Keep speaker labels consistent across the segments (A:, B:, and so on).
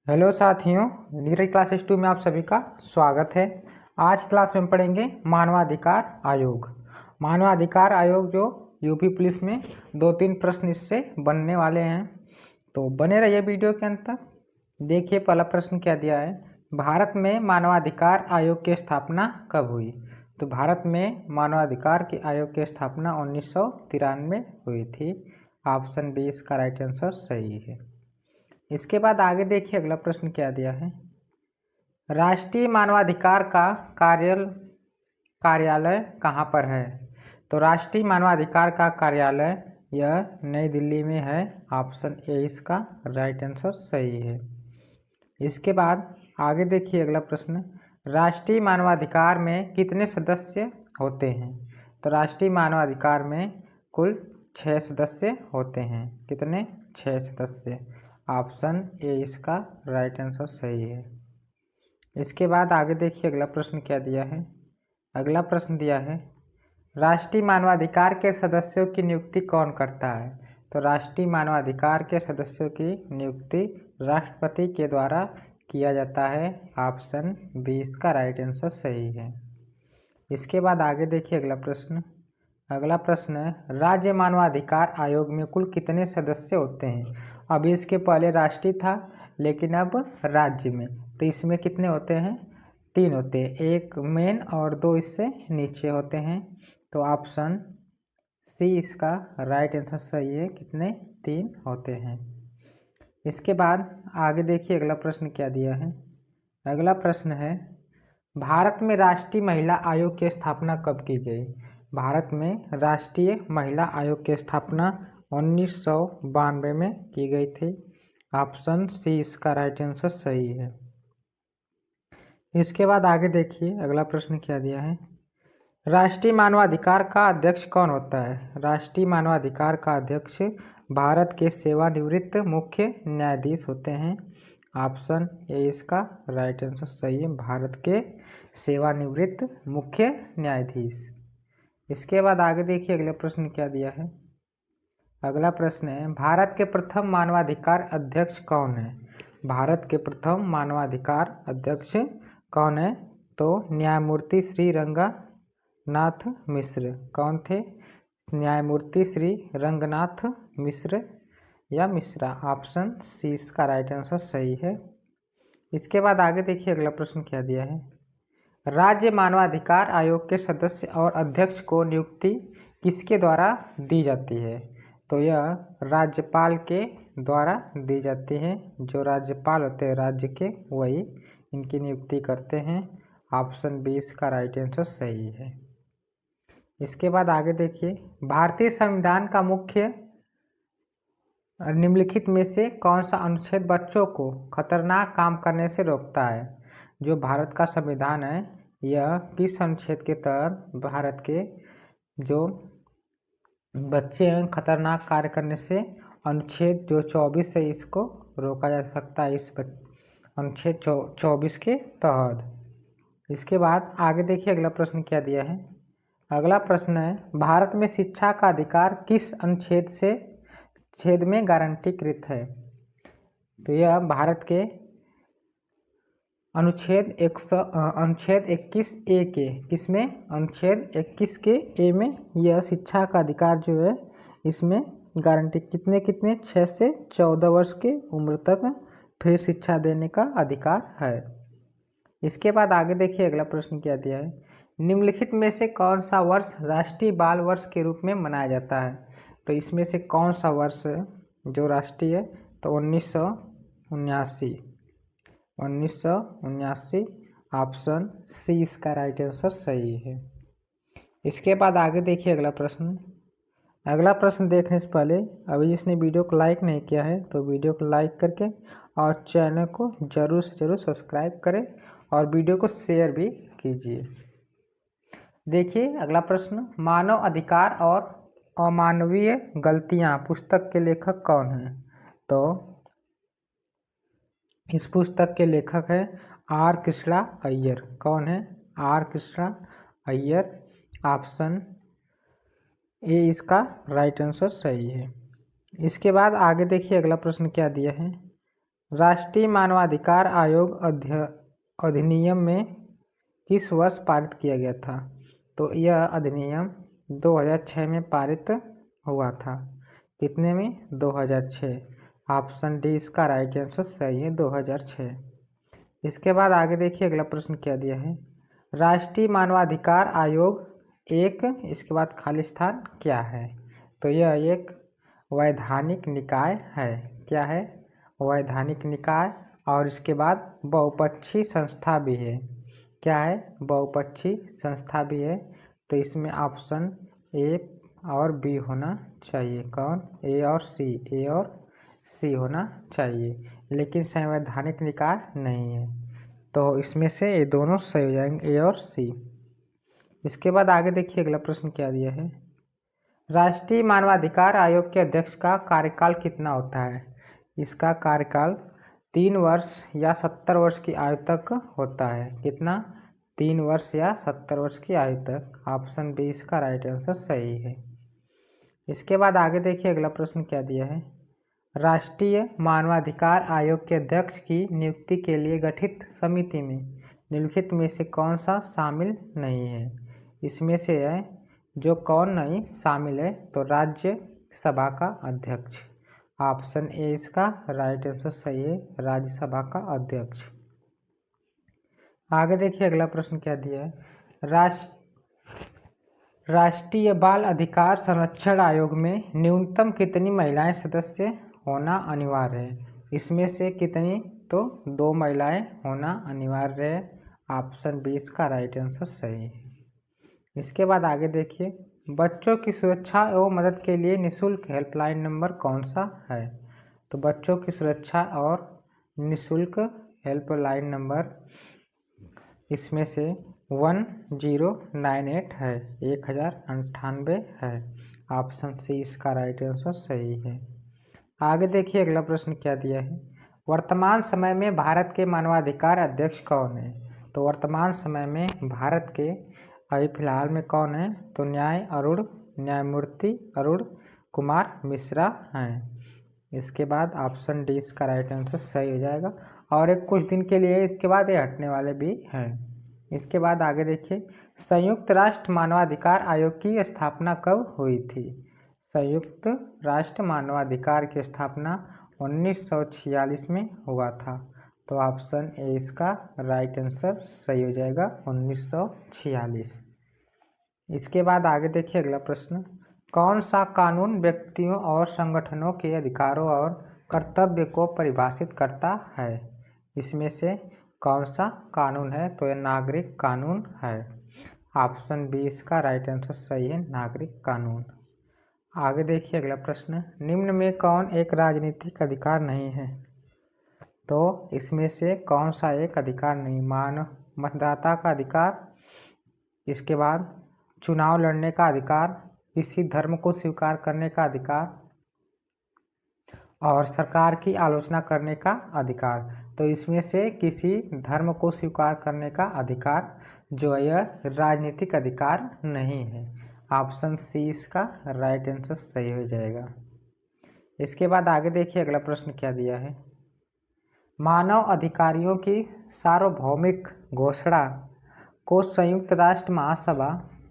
A: Hello साथियों, Neeraj classes 2 में आप सभी का स्वागत है। आज क्लास में पढ़ेंगे मानवाधिकार आयोग। मानवाधिकार आयोग जो यूपी पुलिस में 2-3 प्रश्न इससे बनने वाले हैं, तो बने रहिए वीडियो के अंत तक। देखिए पहला प्रश्न क्या दिया है, भारत में मानवाधिकार आयोग की स्थापना कब हुई? तो भारत में मानवाधिकार के आयोग की स्थापना 1993 हुई थी। ऑप्शन बी इसका राइट आंसर सही है। इसके बाद आगे देखिए अगला प्रश्न क्या दिया है, राष्ट्रीय मानवाधिकार का कार्यालय कहाँ पर है? तो राष्ट्रीय मानवाधिकार का कार्यालय यह नई दिल्ली में है। ऑप्शन ए इसका राइट आंसर सही है। इसके बाद आगे देखिए अगला प्रश्न, राष्ट्रीय मानवाधिकार में कितने सदस्य होते हैं? तो राष्ट्रीय मानवाधिकार में कुल 6 सदस्य होते हैं। कितने? 6 सदस्य। ऑप्शन ए इसका राइट आंसर सही है। इसके बाद आगे देखिए अगला प्रश्न क्या दिया है। अगला प्रश्न दिया है, राष्ट्रीय मानवाधिकार के सदस्यों की नियुक्ति कौन करता है? तो राष्ट्रीय मानवाधिकार के सदस्यों की नियुक्ति राष्ट्रपति के द्वारा किया जाता है। ऑप्शन बी इसका राइट आंसर सही है। इसके बाद आगे देखिए अगला प्रश्न। अगला प्रश्न है, राज्य मानवाधिकार आयोग में कुल कितने सदस्य होते हैं? अभी इसके पहले राष्ट्रीय था, लेकिन अब राज्य में, तो इसमें कितने होते हैं? 3 होते हैं, एक मेन और 2 इससे नीचे होते हैं। तो ऑप्शन सी इसका राइट आंसर सही है। कितने? 3 होते हैं। इसके बाद आगे देखिए अगला प्रश्न क्या दिया है। अगला प्रश्न है, भारत में राष्ट्रीय महिला आयोग की स्थापना कब की गई? भारत में राष्ट्रीय महिला आयोग की स्थापना 1992 में की गई थी। ऑप्शन सी इसका राइट आंसर सही है। इसके बाद आगे देखिए अगला प्रश्न क्या दिया है, राष्ट्रीय मानवाधिकार का अध्यक्ष कौन होता है? राष्ट्रीय मानवाधिकार का अध्यक्ष भारत के सेवानिवृत्त मुख्य न्यायाधीश होते हैं। ऑप्शन ए इसका राइट आंसर सही है, भारत के सेवानिवृत्त मुख्य न्यायाधीश। इसके बाद आगे देखिए अगला प्रश्न क्या दिया है। अगला प्रश्न है, भारत के प्रथम मानवाधिकार अध्यक्ष कौन है? भारत के प्रथम मानवाधिकार अध्यक्ष कौन है? तो न्यायमूर्ति श्री रंगनाथ मिश्र। कौन थे? न्यायमूर्ति श्री रंगनाथ मिश्र या मिश्रा। ऑप्शन सी इसका राइट आंसर सही है। इसके बाद आगे देखिए अगला प्रश्न क्या दिया है, राज्य मानवाधिकार आयोग के सदस्य और अध्यक्ष को नियुक्ति किसके द्वारा दी जाती है? तो यह राज्यपाल के द्वारा दी जाती है। जो राज्यपाल होते हैं राज्य के, वही इनकी नियुक्ति करते हैं। ऑप्शन बी इसका राइट आंसर सही है। इसके बाद आगे देखिए, भारतीय संविधान का मुख्य निम्नलिखित में से कौन सा अनुच्छेद बच्चों को खतरनाक काम करने से रोकता है? जो भारत का संविधान है, यह किस अनुच्छेद के तहत भारत के जो बच्चे हैं खतरनाक कार्य करने से, अनुच्छेद जो 24 है इसको रोका जा सकता है, इस अनुच्छेद 24 के तहत। इसके बाद आगे देखिए अगला प्रश्न क्या दिया है। अगला प्रश्न है, भारत में शिक्षा का अधिकार किस अनुच्छेद में गारंटीकृत है? तो यह भारत के अनुच्छेद 21 ए के, किसमें? अनुच्छेद 21 के ए में यह शिक्षा का अधिकार जो है इसमें गारंटी कितने 6 से 14 वर्ष के उम्र तक फ्री शिक्षा देने का अधिकार है। इसके बाद आगे देखिए अगला प्रश्न क्या दिया है, निम्नलिखित में से कौन सा वर्ष राष्ट्रीय बाल वर्ष के रूप में मनाया जाता है? तो इसमें से कौन सा वर्ष जो राष्ट्रीय है? तो 1979। ऑप्शन सी इसका राइट आंसर सही है। इसके बाद आगे देखिए अगला प्रश्न। अगला प्रश्न देखने से पहले अभी जिसने वीडियो को लाइक नहीं किया है तो वीडियो को लाइक करके और चैनल को ज़रूर से ज़रूर सब्सक्राइब करें और वीडियो को शेयर भी कीजिए। देखिए अगला प्रश्न, मानव अधिकार और अमानवीय गलतियाँ पुस्तक के लेखक कौन हैं? तो इस पुस्तक के लेखक है आर कृष्णा अय्यर। कौन है? R Krishna Iyer. Option A इसका राइट आंसर सही है। इसके बाद आगे देखिए अगला प्रश्न क्या दिया है। राष्ट्रीय मानवाधिकार आयोग अधिनियम में किस वर्ष पारित किया गया था? तो यह अधिनियम 2006 में पारित हुआ था। कितने में? 2006। ऑप्शन डी इसका राइट आंसर सही है, 2006। इसके बाद आगे देखिए अगला प्रश्न क्या दिया है। राष्ट्रीय मानवाधिकार आयोग एक, इसके बाद खाली स्थान क्या है? तो यह एक वैधानिक निकाय है। क्या है? वैधानिक निकाय। और इसके बाद बहुपक्षीय संस्था भी है। क्या है? बहुपक्षीय संस्था भी है। तो इसमें ऑप्शन ए और बी होना चाहिए। कौन? ए और सी। ए और सी होना चाहिए, लेकिन संवैधानिक निकाय नहीं है। तो इसमें से ये दोनों सही हो जाएंगे, ए और सी। इसके बाद आगे देखिए अगला प्रश्न क्या दिया है। राष्ट्रीय मानवाधिकार आयोग के अध्यक्ष का कार्यकाल कितना होता है? इसका कार्यकाल 3 वर्ष या 70 वर्ष की आयु तक होता है। कितना? 3 वर्ष या 70 वर्ष की आयु तक। ऑप्शन बी इसका राइट आंसर सही है। इसके बाद आगे देखिए अगला प्रश्न क्या दिया है। राष्ट्रीय मानवाधिकार आयोग के अध्यक्ष की नियुक्ति के लिए गठित समिति में निम्नलिखित में से कौन सा शामिल नहीं है? इसमें से है जो कौन नहीं शामिल है? तो राज्यसभा का अध्यक्ष। ऑप्शन ए इसका राइट आंसर सही है, राज्यसभा का अध्यक्ष। आगे देखिए अगला प्रश्न क्या दिया है। राष्ट्रीय बाल अधिकार संरक्षण आयोग में न्यूनतम कितनी महिलाएं सदस्य होना अनिवार्य है? इसमें से कितनी? तो 2 महिलाएं होना अनिवार्य है। ऑप्शन बी इसका राइट आंसर सही है। इसके बाद आगे देखिए, बच्चों की सुरक्षा एवं मदद के लिए निःशुल्क हेल्पलाइन नंबर कौन सा है? तो बच्चों की सुरक्षा और निःशुल्क हेल्पलाइन नंबर इसमें से 1098 है, 1098 है। ऑप्शन सी इसका राइट आंसर सही है। आगे देखिए अगला प्रश्न क्या दिया है। वर्तमान समय में भारत के मानवाधिकार अध्यक्ष कौन है? तो वर्तमान समय में भारत के अभी फिलहाल में कौन है? तो न्यायमूर्ति अरुण कुमार मिश्रा हैं। इसके बाद ऑप्शन डी इसका राइट आंसर सही हो जाएगा। और एक कुछ दिन के लिए इसके बाद ये हटने वाले भी हैं। इसके बाद आगे देखिए, संयुक्त राष्ट्र मानवाधिकार आयोग की स्थापना कब हुई थी? संयुक्त राष्ट्र मानवाधिकार की स्थापना 1946 में हुआ था। तो ऑप्शन ए इसका राइट आंसर सही हो जाएगा, 1946। इसके बाद आगे देखिए अगला प्रश्न, कौन सा कानून व्यक्तियों और संगठनों के अधिकारों और कर्तव्य को परिभाषित करता है? इसमें से कौन सा कानून है? तो यह नागरिक कानून है। ऑप्शन बी इसका राइट आंसर सही है, नागरिक कानून। आगे देखिए अगला प्रश्न, निम्न में कौन एक राजनीतिक अधिकार नहीं है? तो इसमें से कौन सा एक अधिकार नहीं? मतदाता का अधिकार, इसके बाद चुनाव लड़ने का अधिकार, किसी धर्म को स्वीकार करने का अधिकार और सरकार की आलोचना करने का अधिकार। तो इसमें से किसी धर्म को स्वीकार करने का अधिकार जो है यह राजनीतिक अधिकार नहीं है। ऑप्शन सी इसका राइट आंसर सही हो जाएगा। इसके बाद आगे देखिए अगला प्रश्न क्या दिया है। मानव अधिकारों की सार्वभौमिक घोषणा को संयुक्त राष्ट्र महासभा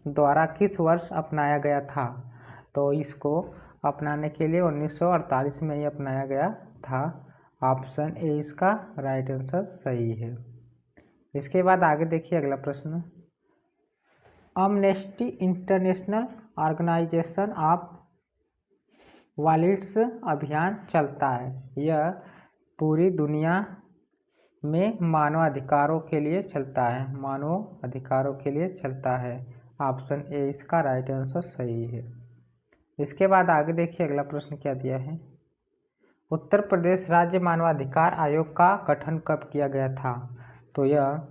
A: द्वारा किस वर्ष अपनाया गया था? तो इसको अपनाने के लिए 1948 में ही अपनाया गया था। ऑप्शन ए इसका राइट आंसर सही है। इसके बाद आगे देखिए अगला प्रश्न, Amnesty International organisation of volunteers अभियान चलता है। यह पूरी दुनिया में मानवाधिकारों के लिए चलता है, मानव अधिकारों के लिए चलता है। ऑप्शन ए इसका राइट आंसर सही है। इसके बाद आगे देखिए अगला प्रश्न क्या दिया है। उत्तर प्रदेश राज्य मानवाधिकार आयोग का गठन कब किया गया था? तो यह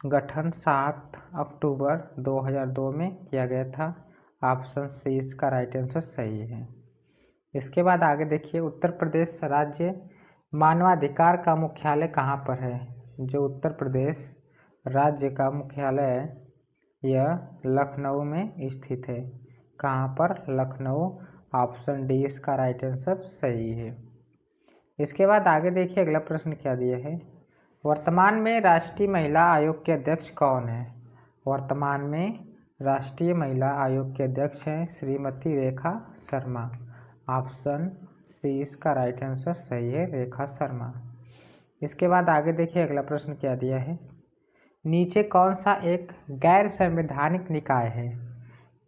A: गठन 7 अक्टूबर 2002 में किया गया था। ऑप्शन सी इसका राइट आंसर सही है। इसके बाद आगे देखिए, उत्तर प्रदेश राज्य मानवाधिकार का मुख्यालय कहाँ पर है? जो उत्तर प्रदेश राज्य का मुख्यालय है यह लखनऊ में स्थित है। कहाँ पर? लखनऊ। ऑप्शन डी इसका राइट आंसर सही है। इसके बाद आगे देखिए अगला प्रश्न क्या दिया है। वर्तमान में राष्ट्रीय महिला आयोग के अध्यक्ष कौन है? वर्तमान में राष्ट्रीय महिला आयोग के अध्यक्ष हैं श्रीमती रेखा शर्मा। ऑप्शन सी इसका राइट आंसर सही है, रेखा शर्मा। इसके बाद आगे देखिए अगला प्रश्न क्या दिया है। नीचे कौन सा एक गैर संवैधानिक निकाय है?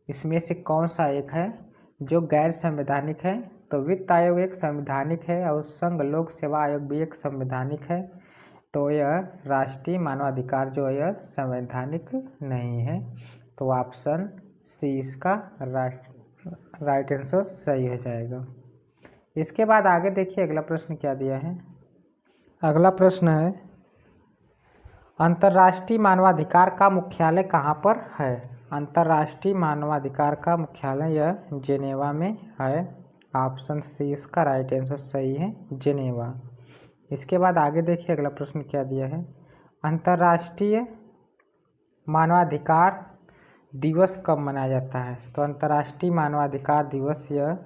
A: इसमें से कौन सा एक है जो गैर संवैधानिक है? तो वित्त आयोग एक संवैधानिक है और संघ लोक सेवा आयोग भी एक संवैधानिक है। तो यह राष्ट्रीय मानवाधिकार जो है यह संवैधानिक नहीं है। तो ऑप्शन सी इसका राइट आंसर सही हो जाएगा। इसके बाद आगे देखिए अगला प्रश्न क्या दिया है। अगला प्रश्न है, अंतर्राष्ट्रीय मानवाधिकार का मुख्यालय कहाँ पर है? अंतर्राष्ट्रीय मानवाधिकार का मुख्यालय यह जेनेवा में है। ऑप्शन सी इसका राइट आंसर सही है, जेनेवा। इसके बाद आगे देखिए अगला प्रश्न क्या दिया है। अंतर्राष्ट्रीय मानवाधिकार दिवस कब मनाया जाता है? तो अंतर्राष्ट्रीय मानवाधिकार दिवस यह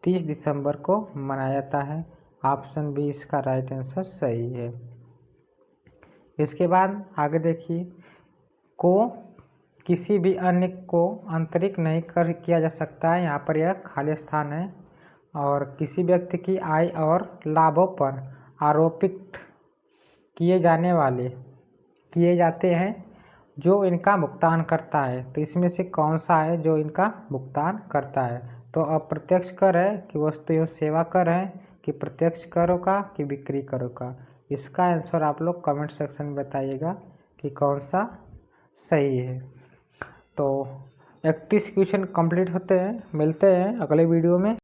A: 30 दिसंबर को मनाया जाता है। ऑप्शन बी इसका राइट आंसर सही है। इसके बाद आगे देखिए, किसी भी अन्य को आंतरिक नहीं किया जा सकता है। यहाँ पर यह खाली स्थान है। और किसी व्यक्ति की आय और लाभों पर आरोपित किए जाते हैं जो इनका भुगतान करता है। तो इसमें से कौन सा है जो इनका भुगतान करता है? तो अप्रत्यक्ष कर है कि वस्तु एवं सेवा कर है कि प्रत्यक्ष करों का कि बिक्री करों का? इसका आंसर आप लोग कमेंट सेक्शन में बताइएगा कि कौन सा सही है। तो 31 क्वेश्चन कंप्लीट होते हैं। मिलते हैं अगले वीडियो में।